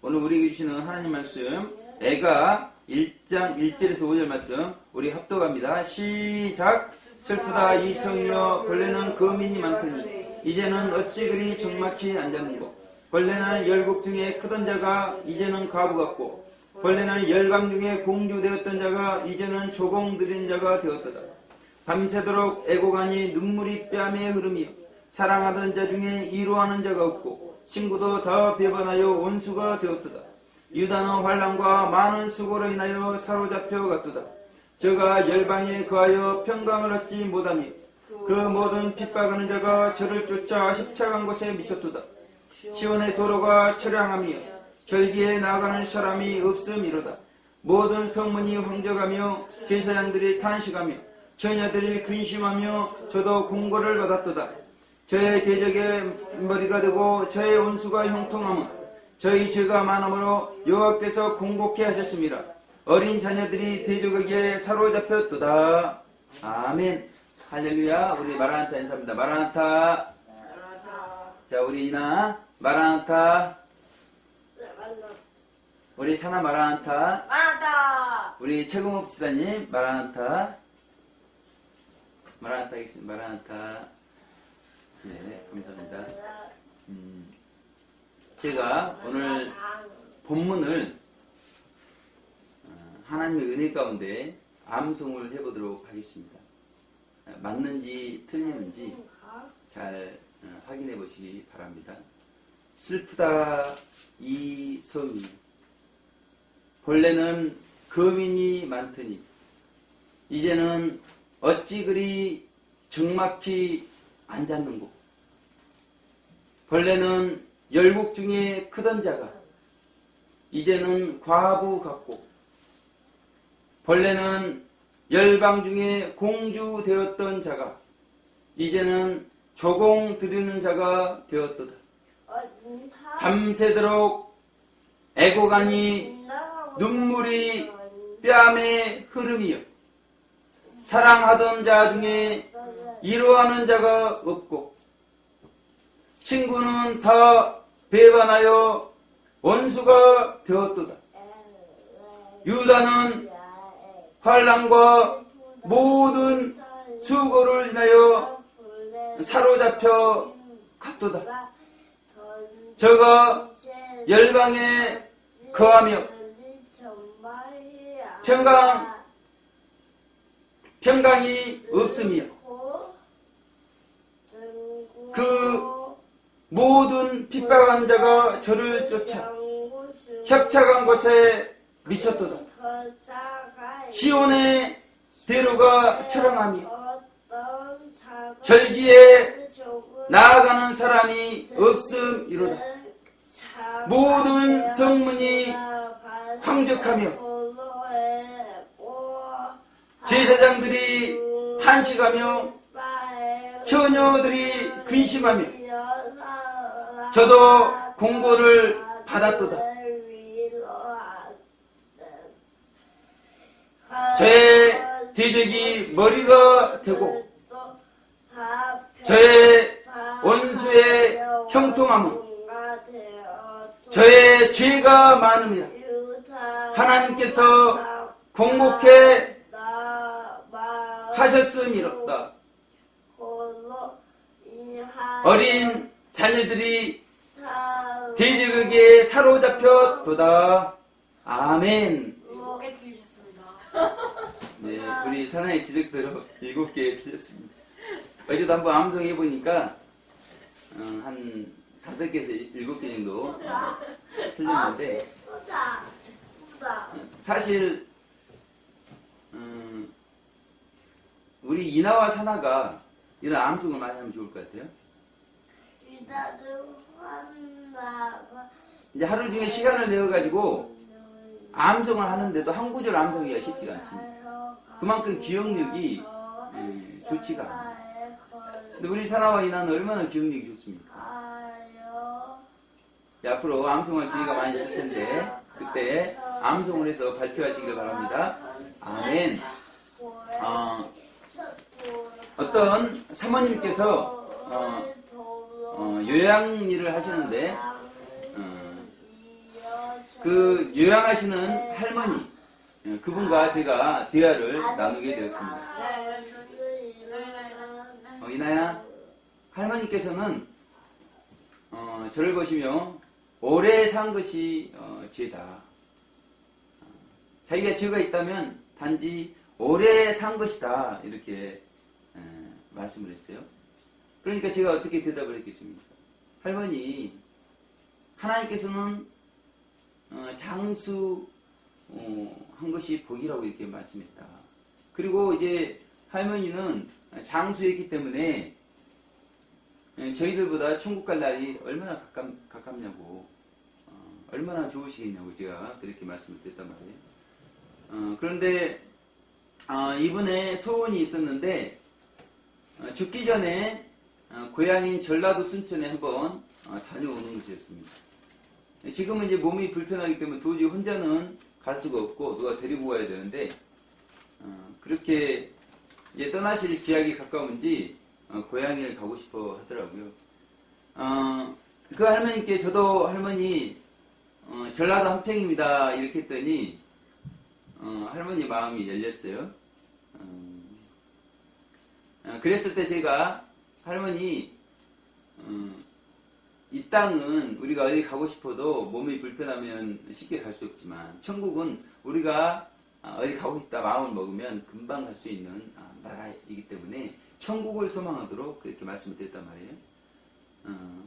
오늘 우리에게 주시는 하나님 말씀 애가 1장 1절에서 5절 말씀 우리 합독합니다. 시작. 슬프다 이 성이여 벌레는 거민이 많더니 이제는 어찌 그리 적막히 앉았는고. 벌레는 열국 중에 크던 자가 이제는 과부 같고 벌레는 열방 중에 공주 되었던 자가 이제는 조공 들인 자가 되었도다. 밤새도록 애고가니 눈물이 뺨에 흐르며 사랑하던 자 중에 이루하는 자가 없고 친구도 다 배반하여 원수가 되었도다. 유다는 환난과 많은 수고로 인하여 사로잡혀 갔도다. 저가 열방에 거하여 평강을 얻지 못하며 그 모든 핍박하는 자가 저를 쫓아 십차간 곳에 미쳤도다. 시온의 도로가 처량하며 절기에 나아가는 사람이 없음이로다. 모든 성문이 황저가며 제사장들이 탄식하며 처녀들이 근심하며 저도 공고를 받았도다. 저의 대적의 머리가 되고 저의 원수가 형통함은 저희 죄가 많으므로 여호와께서 공곡케 하셨습니다. 어린 자녀들이 대적에게 사로잡혔도다. 아멘. 할렐루야. 우리 마라나타 인사합니다. 마라나타. 자, 우리 이나 마라나타. 우리 사나 마라나타. 마라나타. 우리 최금옥 지사님 마라나타. 마라나타 하겠습니다. 마라나타. 네, 감사합니다. 제가 오늘 본문을 하나님의 은혜 가운데 암송을 해보도록 하겠습니다. 맞는지 틀리는지 잘 확인해 보시기 바랍니다. 슬프다 이 성이 본래는 거민이 많더니 이제는 어찌 그리 적막히 앉았는고. 본래는 열국 중에 크던 자가 이제는 과부 같고 본래는 열방 중에 공주 되었던 자가 이제는 조공 드리는 자가 되었도다. 밤새도록 애고가니 눈물이 뺨에 흐름이여 사랑하던 자 중에 이루하는 자가 없고 친구는 다 배반하여 원수가 되었도다. 유다는 환난과 모든 수고를 인하여 사로잡혀 갔도다. 저가 열방에 거하며 평강이 없으며 그 모든 핍박하는 자가 저를 쫓아 협착한 곳에 미쳤도다. 시온의 대로가 처량하며 절기에 나아가는 사람이 없음이로다. 모든 성문이 황적하며 제사장들이 탄식하며 처녀들이 근심하며 저도 공고를 받았도다. 저의 대적이 머리가 되고 저의 원수의 형통함은 저의 죄가 많음이라. 하나님께서 공곡해 하셨음이로다. 어린 자녀들이 대적에게 사로잡혔도다. 아멘. 7개 틀리셨습니다. 네, 우리 사나이 지적대로 7개 틀렸습니다. 어제도 한번 암송해보니까 한 5개에서 7개 정도 틀렸는데 사실 우리 이나와 사나가 이런 암송을 많이 하면 좋을 것 같아요. 이제 하루 중에 시간을 내어가지고 암송을 하는데도 한 구절 암송하기가 쉽지가 않습니다. 그만큼 기억력이 좋지가 않아요. 근데 우리 사나와 이나는 얼마나 기억력이 좋습니까? 앞으로 암송할 기회가 많이 있을 텐데 그때 암송을 해서 발표하시길 바랍니다. 아멘. 어떤 사모님께서 요양 일을 하시는데 그 요양하시는 할머니, 그분과 제가 대화를 나누게 되었습니다. 이나야, 할머니께서는 저를 보시며 오래 산 것이 죄다. 자기가 죄가 있다면 단지 오래 산 것이다. 이렇게 말씀을 했어요. 그러니까 제가 어떻게 대답을 했겠습니까? 할머니, 하나님께서는 장수한 것이 복이라고 이렇게 말씀했다. 그리고 이제 할머니는 장수했기 때문에 저희들보다 천국 갈 날이 얼마나 가깝냐고, 얼마나 좋으시겠냐고 제가 그렇게 말씀을 드렸단 말이에요. 그런데 이분의 소원이 있었는데 죽기 전에 고향인 전라도 순천에 한번 다녀오는 것이었습니다. 지금은 이제 몸이 불편하기 때문에 도저히 혼자는 갈 수가 없고 누가 데리고 가야 되는데 그렇게 이제 떠나실 기약이 가까운지 고향에 가고 싶어 하더라고요. 그 할머니께 저도 할머니 전라도 한평입니다 이렇게 했더니 할머니 마음이 열렸어요. 그랬을 때 제가 할머니 이 땅은 우리가 어디 가고 싶어도 몸이 불편하면 쉽게 갈 수 없지만 천국은 우리가 어디 가고 싶다 마음을 먹으면 금방 갈 수 있는 나라이기 때문에 천국을 소망하도록 그렇게 말씀을 드렸단 말이에요.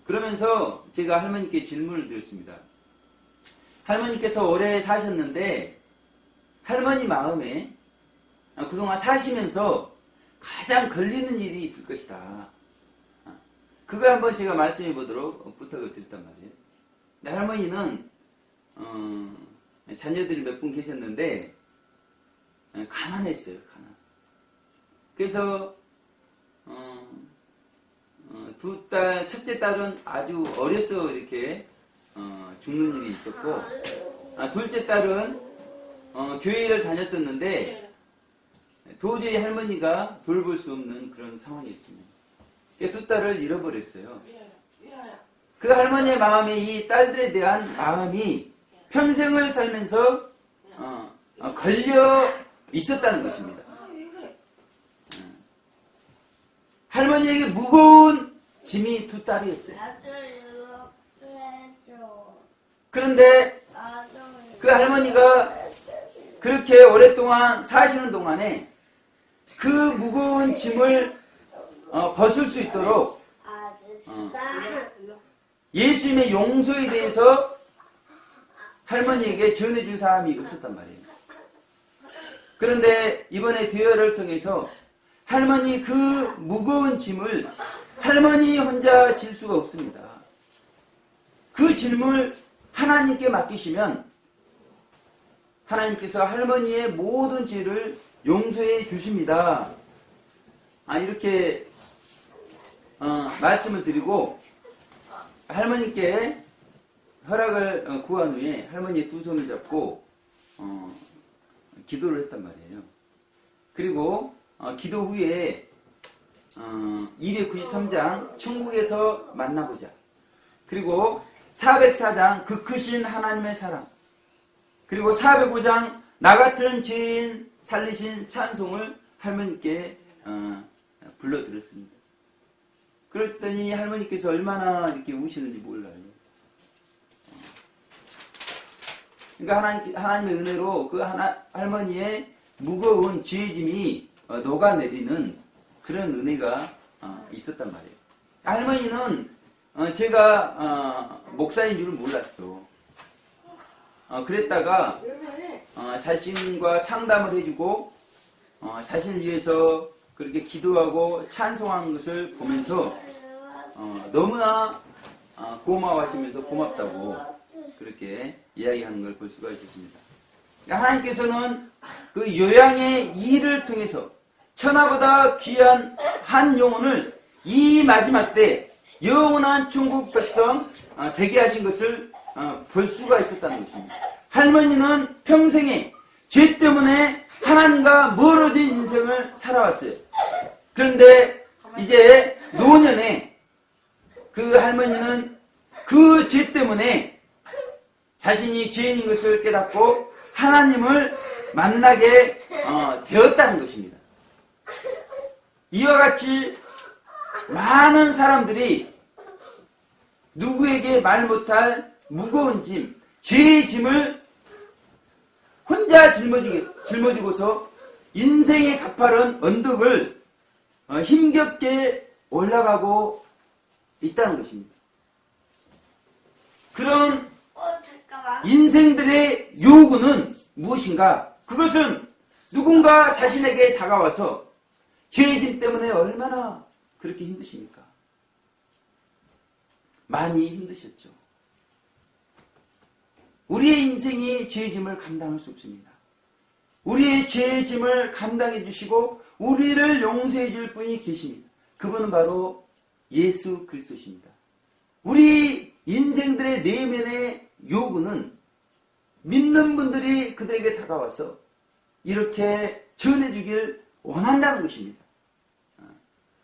그러면서 제가 할머니께 질문을 드렸습니다. 할머니께서 오래 사셨는데 할머니 마음에 그동안 사시면서 가장 걸리는 일이 있을 것이다. 그걸 한번 제가 말씀해 보도록 부탁을 드렸단 말이에요. 근데 할머니는 자녀들이 몇 분 계셨는데 가난했어요. 가난. 그래서 두 딸, 첫째 딸은 아주 어려서 이렇게 죽는 일이 있었고, 둘째 딸은 교회를 다녔었는데 도저히 할머니가 돌볼 수 없는 그런 상황이었습니다. 두 딸을 잃어버렸어요. 그 할머니의 마음에 이 딸들에 대한 마음이 평생을 살면서 걸려 있었다는 것입니다. 할머니에게 무거운 짐이 두 딸이었어요. 그런데 그 할머니가 그렇게 오랫동안 사시는 동안에 그 무거운 짐을 벗을 수 있도록 예수님의 용서에 대해서 할머니에게 전해줄 사람이 없었단 말이에요. 그런데 이번에 대화를 통해서 할머니 그 무거운 짐을 할머니 혼자 질 수가 없습니다. 그 짐을 하나님께 맡기시면 하나님께서 할머니의 모든 죄를 용서해 주십니다. 이렇게 말씀을 드리고 할머니께 허락을 구한 후에 할머니의 두 손을 잡고 기도를 했단 말이에요. 그리고 기도 후에 293장 천국에서 만나보자. 그리고 404장 그 크신 하나님의 사랑. 그리고 405장 나 같은 죄인 살리신 찬송을 할머니께 불러드렸습니다. 그랬더니 할머니께서 얼마나 이렇게 우시는지 몰라요. 그러니까 하나님의 은혜로 그 할머니의 무거운 죄짐이 녹아내리는 그런 은혜가 있었단 말이에요. 할머니는 제가 목사인 줄 몰랐죠. 그랬다가 자신과 상담을 해주고 자신을 위해서 그렇게 기도하고 찬송한 것을 보면서 너무나 고마워하시면서 고맙다고 그렇게 이야기하는 걸 볼 수가 있었습니다. 하나님께서는 그 요양의 일을 통해서 천하보다 귀한 한 영혼을 이 마지막 때 영원한 천국 백성 되게 하신 것을 볼 수가 있었다는 것입니다. 할머니는 평생에 죄 때문에 하나님과 멀어진 인생을 살아왔어요. 그런데 이제 노년에 그 할머니는 그 죄 때문에 자신이 죄인인 것을 깨닫고 하나님을 만나게 되었다는 것입니다. 이와 같이 많은 사람들이 누구에게 말 못할 무거운 짐, 죄의 짐을 혼자 짊어지고서 인생의 가파른 언덕을 힘겹게 올라가고 있다는 것입니다. 그런 잠깐만. 인생들의 요구는 무엇인가? 그것은 누군가 자신에게 다가와서 죄의 짐 때문에 얼마나 그렇게 힘드십니까? 많이 힘드셨죠. 우리의 인생이 죄의 짐을 감당할 수 없습니다. 우리의 죄의 짐을 감당해 주시고 우리를 용서해 줄 분이 계십니다. 그분은 바로 예수 그리스도십니다. 우리 인생들의 내면의 요구는 믿는 분들이 그들에게 다가와서 이렇게 전해주길 원한다는 것입니다.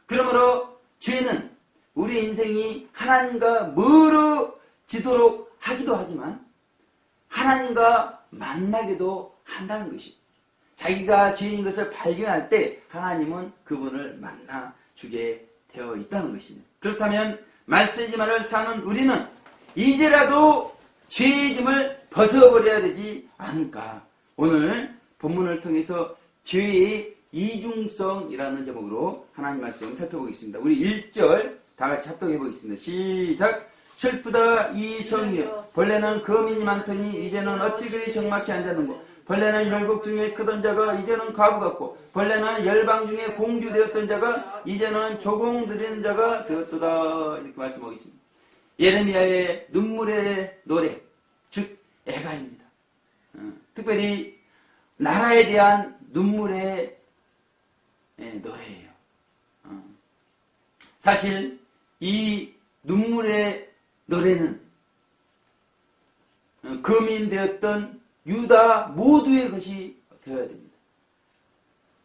그러므로 죄는 우리 인생이 하나님과 멀어지도록 하기도 하지만 하나님과 만나기도 한다는 것입니다. 자기가 죄인인 것을 발견할 때 하나님은 그분을 만나주게 되어 있다는 것입니다. 그렇다면 말세지만을 사는 우리는 이제라도 죄의 짐을 벗어버려야 되지 않을까. 오늘 본문을 통해서 죄의 이중성이라는 제목으로 하나님 말씀을 살펴보겠습니다. 우리 1절 다 같이 합독해 보겠습니다. 시작. 슬프다 이 성이여 벌레는 거민이 많더니 이제는 어찌 그리 적막히 앉았는고 벌레는 열국 중에 크던 자가 이제는 과부 같고 벌레는 열방 중에 공주 되었던 자가 이제는 조공 드리는 자가 되었도다. 이렇게 말씀하고 있습니다. 예레미야의 눈물의 노래, 즉 애가입니다. 특별히 나라에 대한 눈물의 노래예요. 사실 이 눈물의 노래는 거민되었던 유다 모두의 것이 되어야 됩니다.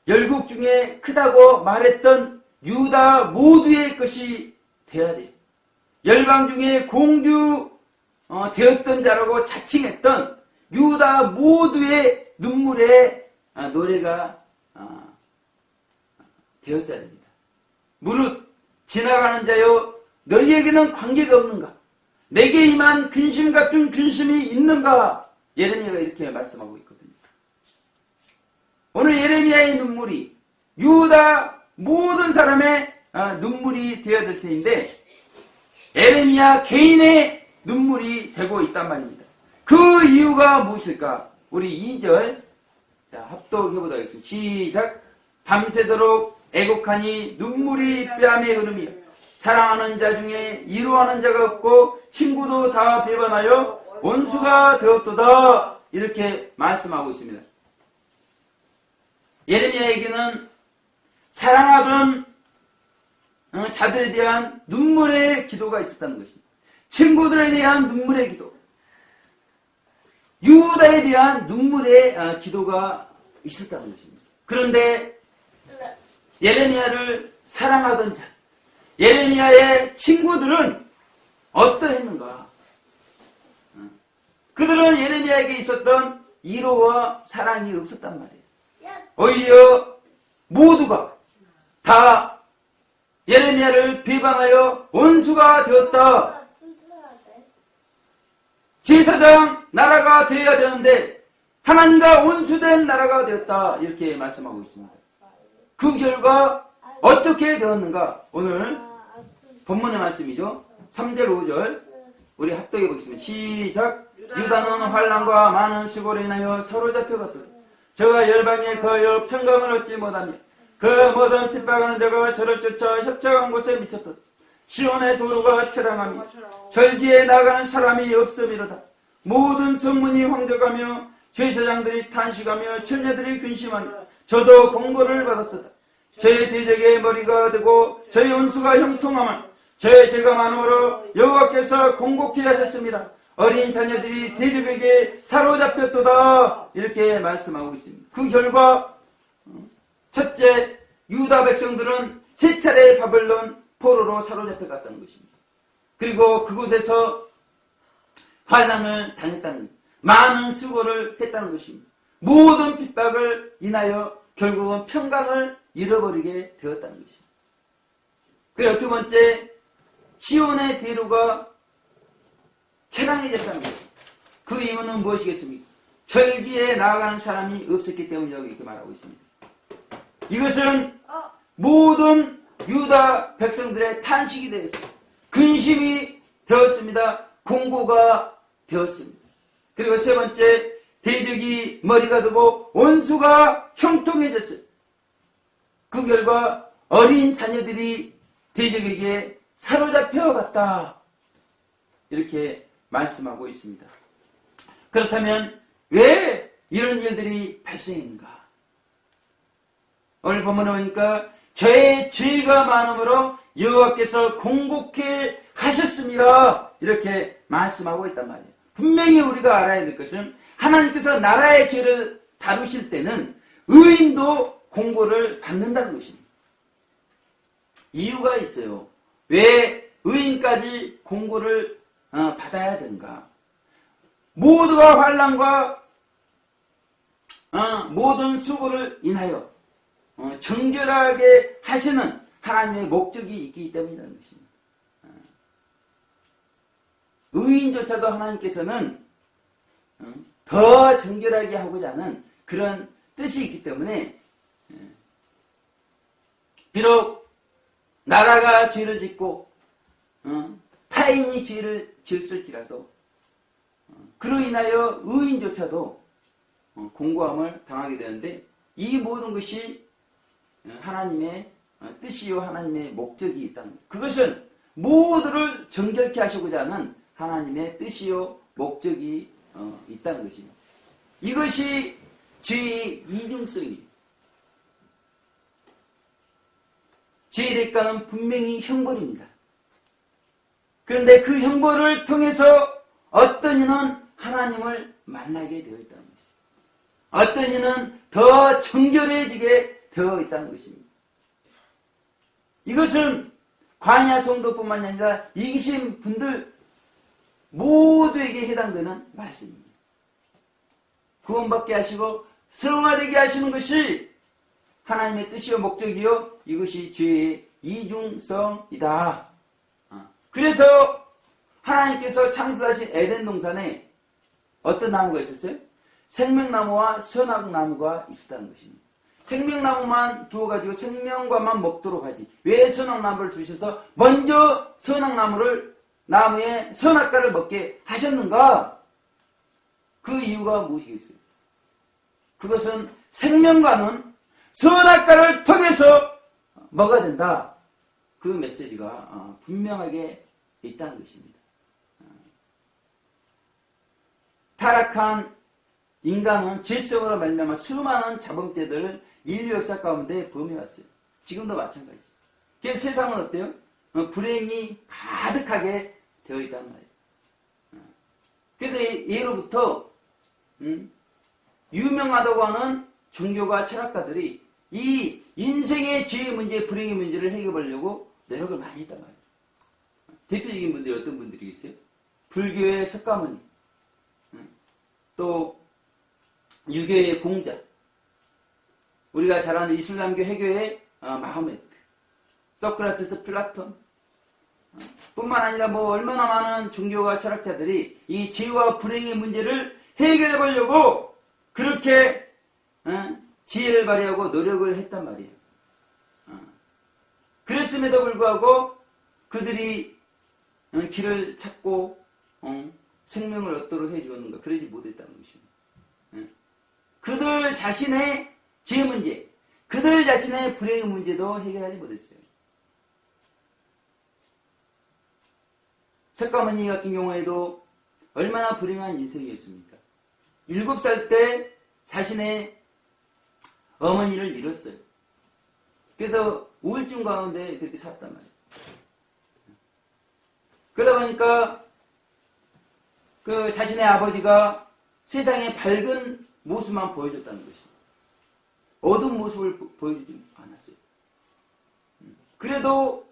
열국 중에 크다고 말했던 유다 모두의 것이 되어야 돼요. 열방 중에 공주 되었던 자라고 자칭했던 유다 모두의 눈물의 노래가 되었어야 됩니다. 무릇 지나가는 자여 너희에게는 관계가 없는가? 내게 임한 근심 같은 근심이 있는가? 예레미야가 이렇게 말씀하고 있거든요. 오늘 예레미야의 눈물이 유다 모든 사람의 눈물이 되어야 될 텐데 예레미야 개인의 눈물이 되고 있단 말입니다. 그 이유가 무엇일까? 우리 2절 합독해 보도록 하겠습니다. 시작. 밤새도록 애곡하니 눈물이 뺨에 흐르며 사랑하는 자 중에 이루하는 자가 없고 친구도 다 배반하여 원수가 되었도다. 이렇게 말씀하고 있습니다. 예레미야에게는 사랑하던 자들에 대한 눈물의 기도가 있었다는 것입니다. 친구들에 대한 눈물의 기도, 유다에 대한 눈물의 기도가 있었다는 것입니다. 그런데 예레미야를 사랑하던 자, 예레미야의 친구들은 어떠했는가? 그들은 예레미야에게 있었던 이로와 사랑이 없었단 말이에요. 오히려 모두가 다 예레미야를 비방하여 원수가 되었다. 제사장 나라가 되어야 되는데 하나님과 원수된 나라가 되었다. 이렇게 말씀하고 있습니다. 그 결과 어떻게 되었는가? 오늘 본문의 말씀이죠. 3절 5절 우리 합독해 보겠습니다. 시작. 유다는 환난과 많은 시골에 인하여 사로잡혀갔더니 저가 열방에 거하여 평강을 얻지 못하며 그 모든 핍박하는 자가 저를 쫓아 협착한 곳에 미쳤다. 시온의 도로가 처량하며 절기에 나가는 사람이 없음이로다. 모든 성문이 황적하며 제사장들이 탄식하며 처녀들이 근심하며 저도 공고를 받았도다. 저의 대적의 머리가 되고 저의 원수가 형통하면 저의 죄가 많으므로 여호와께서 공곡케 하셨습니다. 어린 자녀들이 대적에게 사로잡혔도다. 이렇게 말씀하고 있습니다. 그 결과 첫째, 유다 백성들은 세 차례 바벨론 포로로 사로잡혀갔다는 것입니다. 그리고 그곳에서 환난을 당했다는 것, 많은 수고를 했다는 것입니다. 모든 핍박을 인하여 결국은 평강을 잃어버리게 되었다는 것입니다. 그리고 두 번째, 시온의 대로가 채랑해졌다는 것입니다. 그 이유는 무엇이겠습니까? 절기에 나아가는 사람이 없었기 때문이라고 이렇게 말하고 있습니다. 이것은 모든 유다 백성들의 탄식이 되었습니다. 근심이 되었습니다. 공고가 되었습니다. 그리고 세 번째, 대적이 머리가 되고 원수가 형통해졌어요. 그 결과 어린 자녀들이 대적에게 사로잡혀 갔다. 이렇게 말씀하고 있습니다. 그렇다면 왜 이런 일들이 발생했는가? 오늘 본문에 보니까 저의 죄가 많음으로 여호와께서 공곡해 하셨습니다. 이렇게 말씀하고 있단 말이에요. 분명히 우리가 알아야 될 것은 하나님께서 나라의 죄를 다루실 때는 의인도 공고를 받는다는 것입니다. 이유가 있어요. 왜 의인까지 공고를 받아야 되는가? 모두가 환난과 모든 수고를 인하여 정결하게 하시는 하나님의 목적이 있기 때문이라는 것입니다. 의인조차도 하나님께서는 더 정결하게 하고자 하는 그런 뜻이 있기 때문에 비록 나라가 죄를 짓고 타인이 죄를 지었을지라도 그로 인하여 의인조차도 공고함을 당하게 되는데 이 모든 것이 하나님의 뜻이요 하나님의 목적이 있다는 것. 그것은 모두를 정결케 하시고자 하는 하나님의 뜻이요 목적이 있다는 것입니다. 이것이 죄의 이중성입니다. 죄의 대가는 분명히 형벌입니다. 그런데 그 형벌을 통해서 어떤 이는 하나님을 만나게 되어 있다는 것입니다. 어떤 이는 더 정결해지게 되어 있다는 것입니다. 이것은 광야 성도뿐만 아니라 이기신 분들 모두에게 해당되는 말씀입니다. 구원받게 하시고 성화되게 하시는 것이 하나님의 뜻이요 목적이요 이것이 죄의 이중성이다. 그래서 하나님께서 창조하신 에덴 동산에 어떤 나무가 있었어요? 생명나무와 선악나무가 있었다는 것입니다. 생명나무만 두어가지고 생명과만 먹도록 하지. 왜 선악나무를 두셔서 먼저 나무의 선악과를 먹게 하셨는가? 그 이유가 무엇이겠어요? 그것은 생명과는 선악과를 통해서 먹어야 된다. 그 메시지가 분명하게 있다는 것입니다. 타락한 인간은 질성으로 말미암아 수많은 자범죄들을 인류 역사 가운데 범해왔어요. 지금도 마찬가지죠. 그래서 세상은 어때요? 불행이 가득하게 되어 있단 말이에요. 그래서 예로부터 유명하다고 하는 종교가 철학가들이 이 인생의 죄의 문제, 불행의 문제를 해결하려고 노력을 많이 했단 말이에요. 대표적인 분들이 어떤 분들이겠어요? 불교의 석가모니, 또 유교의 공자, 우리가 잘 아는 이슬람교 해교의 마호메트, 소크라테스, 플라톤, 뿐만 아니라 얼마나 많은 종교가 철학자들이 이 죄와 불행의 문제를 해결해 보려고 그렇게 지혜를 발휘하고 노력을 했단 말이에요. 그랬음에도 불구하고 그들이 길을 찾고 생명을 얻도록 해주었는가? 그러지 못했다는 것입니다. 그들 자신의 죄 문제, 그들 자신의 불행의 문제도 해결하지 못했어요. 석가모니 같은 경우에도 얼마나 불행한 인생이었습니까? 7살 때 자신의 어머니를 잃었어요. 그래서 우울증 가운데 그렇게 살았단 말이에요. 그러다 보니까 그 자신의 아버지가 세상의 밝은 모습만 보여줬다는 것입니다. 어두운 모습을 보여주지 않았어요. 그래도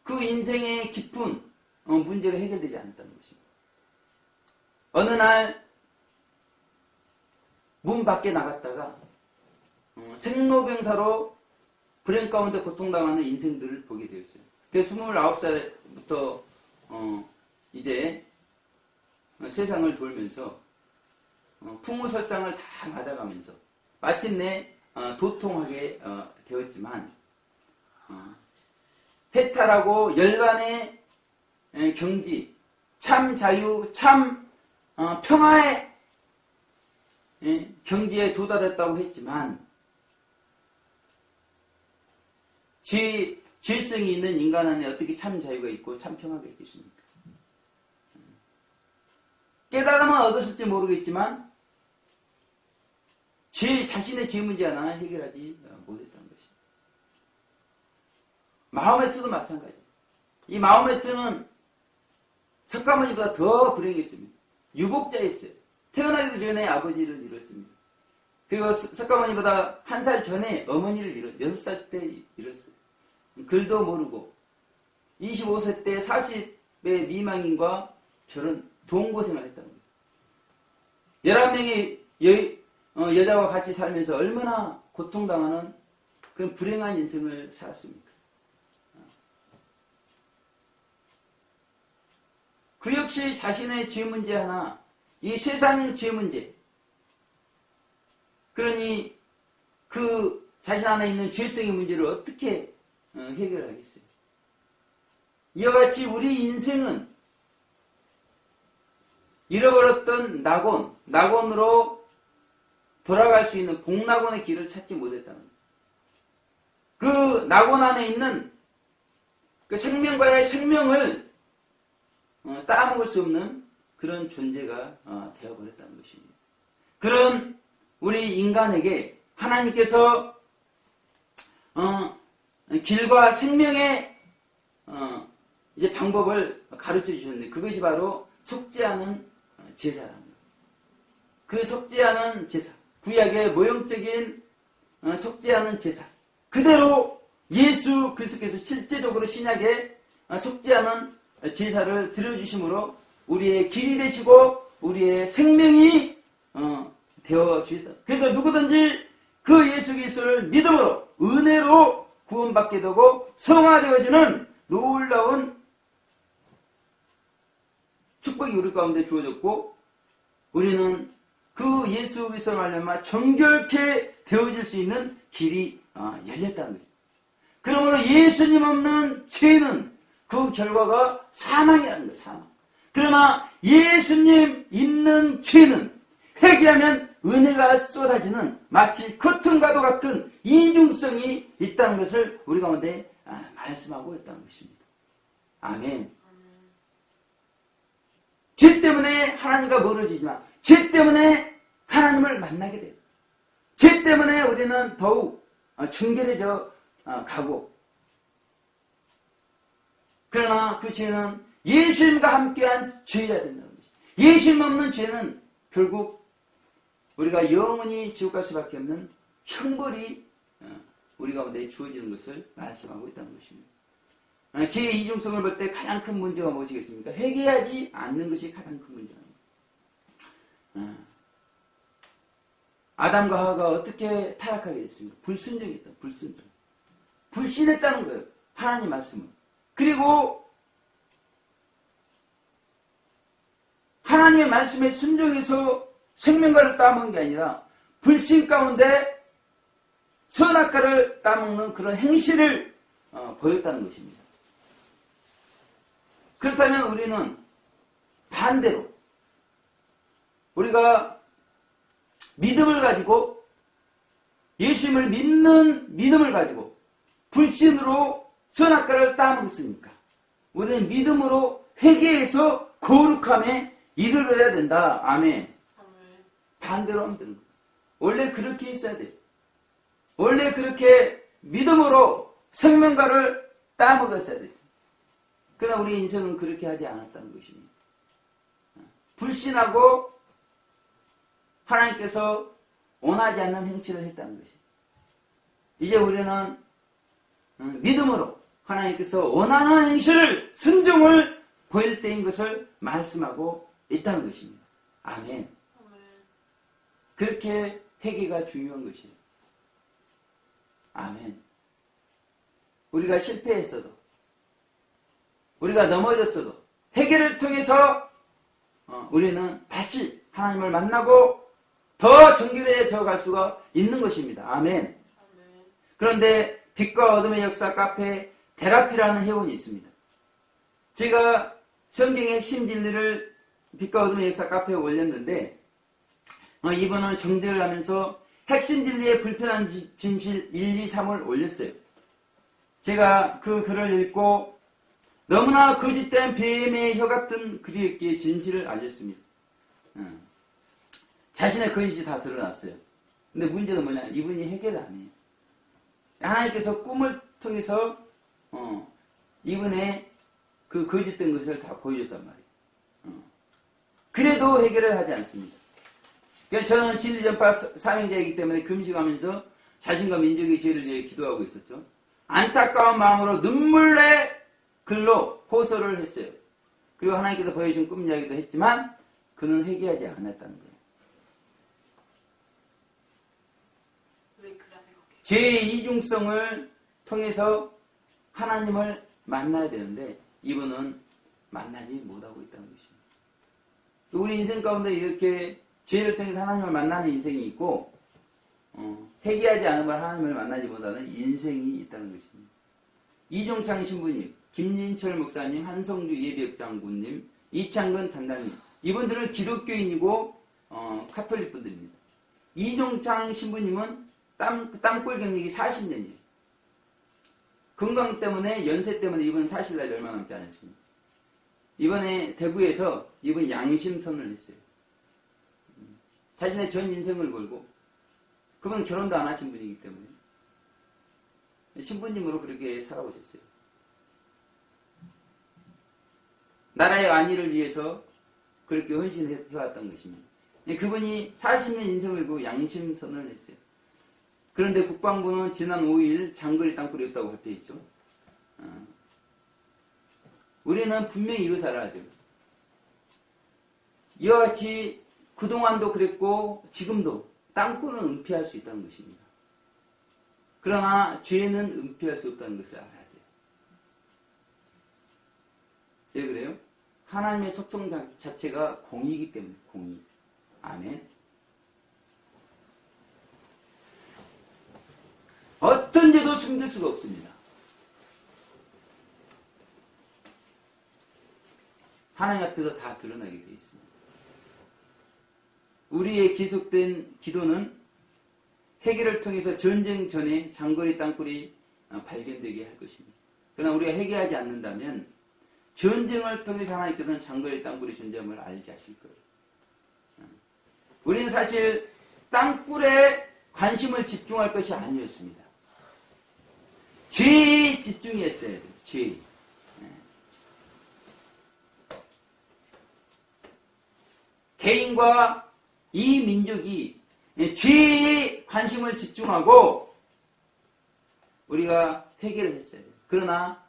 그 인생의 깊은 문제가 해결되지 않았다는 것입니다. 어느 날 문 밖에 나갔다가 생로병사로 불행 가운데 고통당하는 인생들을 보게 되었어요. 그래서 29살부터 이제 세상을 돌면서 풍우설상을 다 맞아가면서 마침내 도통하게 되었지만 해탈하고 열반의 경지, 참 자유, 참 평화의 경지에 도달했다고 했지만 죄성이 있는 인간 안에 어떻게 참 자유가 있고 참 평화가 있겠습니까? 깨달음은 얻었을지 모르겠지만 자신의 죄 문제 하나 해결하지 못했다는 것입니다. 마음의 뜻도 마찬가지. 이 마음의 뜻은 석가모니보다 더 불행했습니다. 유복자였어요. 태어나기도 전에 아버지를 잃었습니다. 그리고 석가모니보다 한 살 전에 어머니를 6살 때 잃었어요. 글도 모르고 25세 때 40의 미망인과 결혼, 동거생활 했다는 거예요. 11명의 여자와 같이 살면서 얼마나 고통당하는 그런 불행한 인생을 살았습니까? 그 역시 자신의 죄 문제 하나, 이 세상 죄 문제, 그러니 그 자신 안에 있는 죄성의 문제를 어떻게 해결하겠어요? 이와 같이 우리 인생은 잃어버렸던 낙원으로 돌아갈 수 있는 복낙원의 길을 찾지 못했다는 거예요. 그 낙원 안에 있는 그 생명과의 생명을 따먹을 수 없는 그런 존재가 되어버렸다는 것입니다. 그런 우리 인간에게 하나님께서 길과 생명의 이제 방법을 가르쳐 주셨는데 그것이 바로 속지 않은 제사랍니다. 그 속지 않은 제사, 구약의 모형적인 속지 않은 제사, 그대로 예수 그리스도께서 실제적으로 신약에 속지 않은 제사를 드려주심으로 우리의 길이 되시고 우리의 생명이 되어 주셨다. 그래서 누구든지 그 예수 그리스도를 믿음으로 은혜로 구원받게 되고 성화되어지는 놀라운 축복이 우리 가운데 주어졌고 우리는 그 예수 그리스도를 말미암아 정결케 되어질 수 있는 길이 열렸다는 거죠. 그러므로 예수님 없는 죄는 그 결과가 사망이라는 거예요. 사망. 그러나 예수님 있는 죄는 회개하면 은혜가 쏟아지는 마치 커튼과도 같은 이중성이 있다는 것을 우리 가운데 말씀하고 있다는 것입니다. 아멘. 죄 때문에 하나님과 멀어지지만 죄 때문에 하나님을 만나게 돼요. 죄 때문에 우리는 더욱 정결해져 가고 그러나 그 죄는 예수님과 함께한 죄가 된다는 것이죠. 예수님 없는 죄는 결국 우리가 영원히 지옥 갈 수밖에 없는 형벌이 우리 가운데 주어지는 것을 말씀하고 있다는 것입니다. 죄의 이중성을 볼 때 가장 큰 문제가 무엇이겠습니까? 회개하지 않는 것이 가장 큰 문제입니다. 아담과 하와가 어떻게 타락하게 됐습니까? 불순종했다. 불순종. 불신했다는 거예요. 하나님 말씀을. 그리고 하나님의 말씀에 순종해서 생명과를 따먹는 게 아니라 불신 가운데 선악과를 따먹는 그런 행실을 보였다는 것입니다. 그렇다면 우리는 반대로 우리가 믿음을 가지고 예수님을 믿는 믿음을 가지고 불신으로 선악과를 따먹었으니까 우리는 믿음으로 회개해서 거룩함에 이르러야 된다. 아멘. 반대로 하면 되는 거예요. 원래 그렇게 있어야 돼요. 원래 그렇게 믿음으로 생명과를 따먹었어야 되죠. 그러나 우리 인생은 그렇게 하지 않았다는 것입니다. 불신하고 하나님께서 원하지 않는 행실을 했다는 것입니다. 이제 우리는 믿음으로 하나님께서 원하는 행실을 순종을 보일 때인 것을 말씀하고 있다는 것입니다. 아멘. 그렇게 회개가 중요한 것이에요. 아멘. 우리가 실패했어도, 우리가 넘어졌어도 회개를 통해서 우리는 다시 하나님을 만나고 더 정결해져 갈 수가 있는 것입니다. 아멘. 그런데 빛과 어둠의 역사 카페 테라피라는 회원이 있습니다. 제가 성경의 핵심 진리를 빛과 어둠의 역사 카페에 올렸는데 이번은 정제를 하면서 핵심 진리의 불편한 진실 1, 2, 3을 올렸어요. 제가 그 글을 읽고 너무나 거짓된 뱀의 혀 같은 그리스도의 진실을 알렸습니다. 자신의 거짓이 다 드러났어요. 근데 문제는 뭐냐? 이분이 해결을 안 해요. 하나님께서 꿈을 통해서 이분의 그 거짓된 것을 다 보여줬단 말이에요. 그래도 해결을 하지 않습니다. 그러니까 저는 진리전파 사명자이기 때문에 금식하면서 자신과 민족의 죄를 위해 기도하고 있었죠. 안타까운 마음으로 눈물의 글로 호소를 했어요. 그리고 하나님께서 보여주신 꿈 이야기도 했지만 그는 회개하지 않았다는 거예요. 죄의 이중성을 통해서 하나님을 만나야 되는데 이분은 만나지 못하고 있다는 것입니다. 우리 인생 가운데 이렇게 죄를 통해서 하나님을 만나는 인생이 있고 회개하지 않으면 하나님을 만나지 못하는 인생이 있다는 것입니다. 이종창 신부님, 김진철 목사님, 한성주 예비역 장군님, 이창근 단장님, 이분들은 기독교인이고 카톨릭 분들입니다. 이종창 신부님은 땅굴 경력이 40년이에요. 건강 때문에, 연세 때문에 이분 사실 날이 얼마 남지 않았습니다. 이번에 대구에서 이분 양심선을 했어요. 자신의 전 인생을 걸고, 그분은 결혼도 안 하신 분이기 때문에 신부님으로 그렇게 살아오셨어요. 나라의 안위를 위해서 그렇게 헌신해왔던 것입니다. 그분이 40년 인생을 걸고 양심선을 했어요. 그런데 국방부는 지난 5일 장거리 땅굴이었다고 발표했죠. 우리는 분명히 이것을 알아야 돼요. 이와 같이 그동안도 그랬고 지금도 땅굴은 은폐할 수 있다는 것입니다. 그러나 죄는 은폐할 수 없다는 것을 알아야 돼요. 왜 그래요? 하나님의 속성 자체가 공의이기 때문에 공의. 아멘. 어떤 죄도 숨길 수가 없습니다. 하나님 앞에서 다 드러나게 되어 있습니다. 우리의 기속된 기도는 회개를 통해서 전쟁 전에 장거리 땅굴이 발견되게 할 것입니다. 그러나 우리가 회개하지 않는다면 전쟁을 통해서 하나님께서는 장거리 땅굴이 존재함을 알게 하실 거예요. 우리는 사실 땅굴에 관심을 집중할 것이 아니었습니다. 죄에 집중했어야 돼요. 죄. 개인과 이 민족이 죄에 관심을 집중하고 우리가 회개를 했어야 돼요. 그러나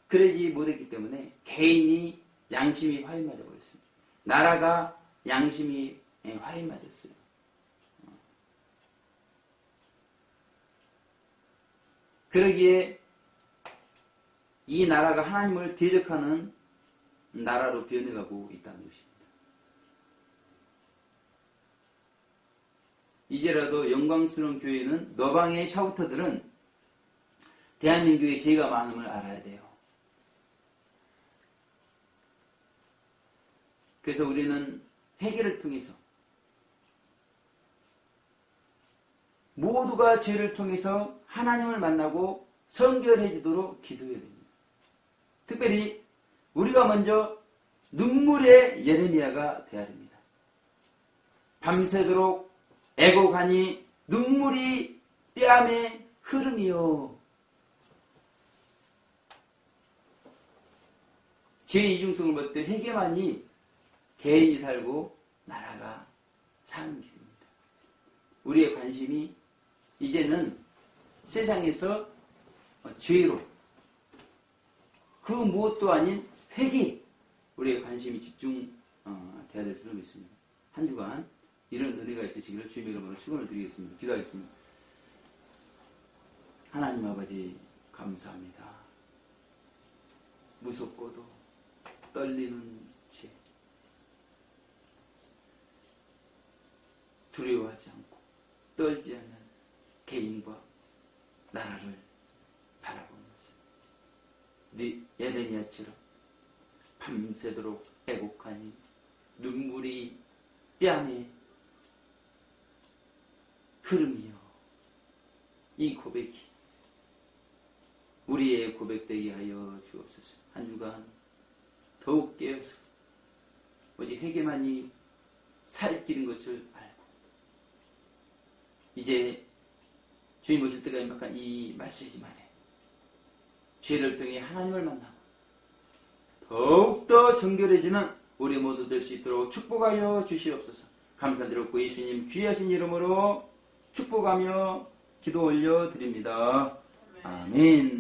그러지 못했기 때문에 개인이 양심이 화인 맞아버렸습니다. 나라가 양심이 화인 맞았어요. 그러기에 이 나라가 하나님을 대적하는 나라로 변해가고 있다는 것입니다. 이제라도 영광스러운 교회는 너방의 샤우터들은 대한민국에 죄가 많음을 알아야 돼요. 그래서 우리는 회개를 통해서 모두가 죄를 통해서 하나님을 만나고 성결해지도록 기도해야 됩니다. 특별히 우리가 먼저 눈물의 예레미야가 되어야 됩니다. 밤새도록 애곡하니 눈물이 뺨에 흐름이요. 죄의 이중성을 벗되 회개만이 개인이 살고 나라가 사는 길입니다. 우리의 관심이 이제는 세상에서 죄로 그 무엇도 아닌 회개 우리의 관심이 집중되어야 될 줄 믿습니다. 한 주간 이런 은혜가 있으시기를 주님의 이름으로 축원을 드리겠습니다. 기도하겠습니다. 하나님 아버지 감사합니다. 무섭고도 떨리는 죄, 두려워하지 않고 떨지 않는 개인과 나라를 바라보면서 네 예레미야처럼 밤새도록 애곡하니 눈물이 뺨에 흐름이여. 이 고백이 우리의 고백되게 하여 주옵소서. 한 주간 더욱 깨어서 오직 회개만이 살 길인 것을 알고 이제 주님 오실 때가 임박한 이 말세지만에 죄를 통해 하나님을 만나고 더욱더 정결해지는 우리 모두 될 수 있도록 축복하여 주시옵소서. 감사드렸고 예수님 귀하신 이름으로 축복하며 기도 올려드립니다. 아멘.